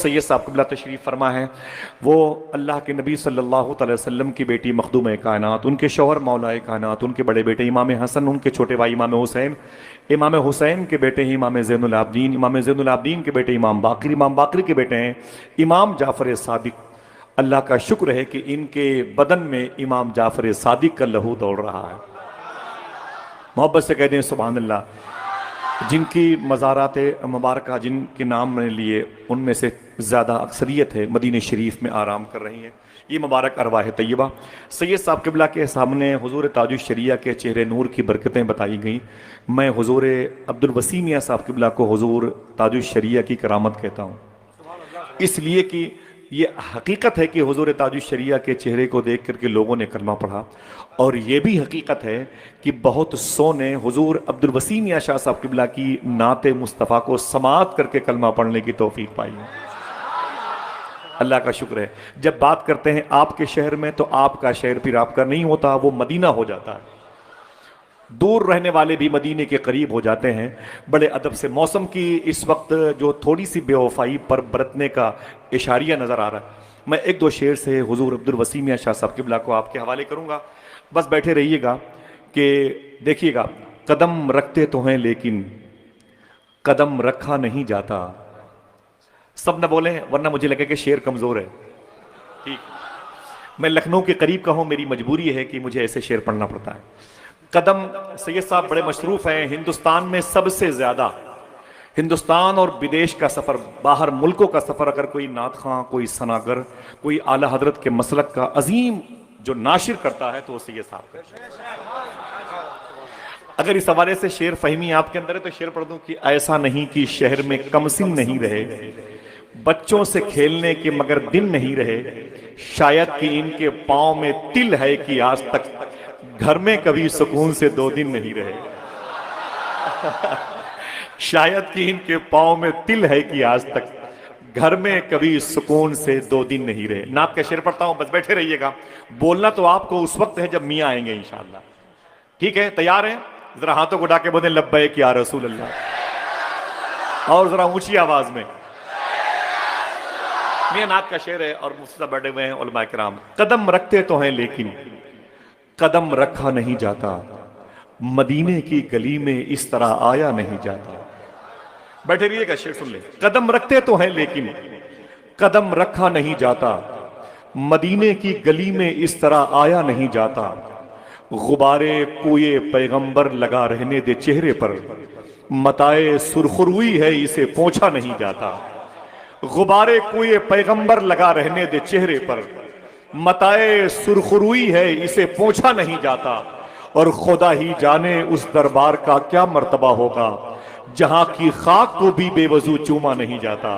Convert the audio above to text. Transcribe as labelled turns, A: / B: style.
A: सैयद साहब क़िबला तशरीफ़ फरमा है। वो अल्लाह के नबी सल्लल्लाहु अलैहि वसल्लम की बेटी मखदूम कायनात, उनके शौहर मौलाए कायनात, उनके बड़े बेटे इमाम हसन, उनके छोटे भाई इमाम हुसैन के बेटे हैं इमाम ज़ैनुल आबदीन, इमाम ज़ैनुल आबदीन के बेटे इमाम बाक़री के बेटे हैं इमाम जाफ़र सादिक। अल्लाह का शुक्र है कि इनके बदन में इमाम जाफ़र सादिक का लहू दौड़ रहा है। मोहब्बत से कह दें सुभान अल्लाह। जिनकी मज़ारात मुबारक जिनके नाम मैंने लिए उनमें से ज़्यादा अक्सरियत है मदीने शरीफ में आराम कर रही है। ये मुबारक अरवाह तैयबा सैयद साहब क़िबला के सामने हुज़ूर ताजुश शरिया के चेहरे नूर की बरकतें बताई गई। मैं हुज़ूर अब्दुल वसी मियां साहब क़िबला को हुज़ूर ताजुश शरिया की करामत कहता हूँ, इसलिए कि ये हकीकत है कि हुज़ूर ताजुश शरिया के चेहरे को देख करके लोगों ने कलमा पढ़ा, और ये भी हकीकत है कि बहुत सौ ने हुज़ूर अब्दुल वसी मियां शाह साहब क़िबला की नाते मुस्तफ़ा को समाअत करके कलमा पढ़ने की तौफीक पाई है। अल्लाह का शुक्र है। जब बात करते हैं आपके शहर में, तो आपका शहर फिर आपका नहीं होता, वो मदीना हो जाता है। दूर रहने वाले भी मदीने के करीब हो जाते हैं। बड़े अदब से मौसम की इस वक्त जो थोड़ी सी बेवफाई पर बरतने का इशारिया नज़र आ रहा है, मैं एक दो शेर से हुज़ूर अब्दुल वसी मियां शाह साहब क़िबला को आपके हवाले करूँगा। बस बैठे रहिएगा कि देखिएगा, कदम रखते तो हैं लेकिन कदम रखा नहीं जाता। सब न बोले वरना मुझे लगे कि शेर कमज़ोर है। ठीक, मैं लखनऊ के करीब का हूँ, मेरी मजबूरी है कि मुझे ऐसे शेर पढ़ना पड़ता है। कदम सैयद साहब बड़े मशरूफ हैं। हिंदुस्तान में सबसे ज्यादा हिंदुस्तान और विदेश का सफर, बाहर मुल्कों का सफर अगर कोई नात खां, कोई सनागर, कोई आला हजरत के मसलक का अजीम जो नाशिर करता है तो वो सैयद साहब का। अगर इस हवाले से शेर फहमी आपके अंदर है तो शेर पढ़ दूं कि ऐसा नहीं कि शहर में कमसिन नहीं रहे, बच्चों से खेलने के मगर दिन नहीं रहे, शायद कि इनके पांव में तिल है कि आज तक घर में कभी सुकून से 2 दिन नहीं रहे। शायद कि इनके पांव में तिल है कि आज तक घर में कभी सुकून से 2 दिन नहीं रहे। नात का शेर पढ़ता हूं, बस बैठे रहिएगा। बोलना तो आपको उस वक्त है जब मियां आएंगे इंशाअल्लाह। ठीक है, तैयार हैं? जरा हाथों को उठा के बोलें लब्बैक या रसूल अल्लाह, और जरा ऊंची आवाज में। मियां नात का शेर है और मुफ्ती बैठे हुए हैं उलमा किराम। कदम रखते तो हैं लेकिन कदम रखा नहीं जाता, मदीने की गली में इस तरह आया नहीं जाता। बैठे रहिएगा, शेर सुन ले। कदम रखते तो हैं लेकिन कदम रखा नहीं जाता, मदीने की गली में इस तरह आया नहीं जाता। गुबारे कोए पैगंबर लगा रहने दे चेहरे पर, मताए सुरखरुई है इसे पोंछा नहीं जाता। गुबारे कोए पैगंबर लगा रहने दे चेहरे पर, मताए सुरखरुई है इसे पोंछा नहीं जाता। और खुदा ही जाने उस दरबार का क्या मर्तबा होगा जहां की खाक को भी बेवजू चूमा नहीं जाता।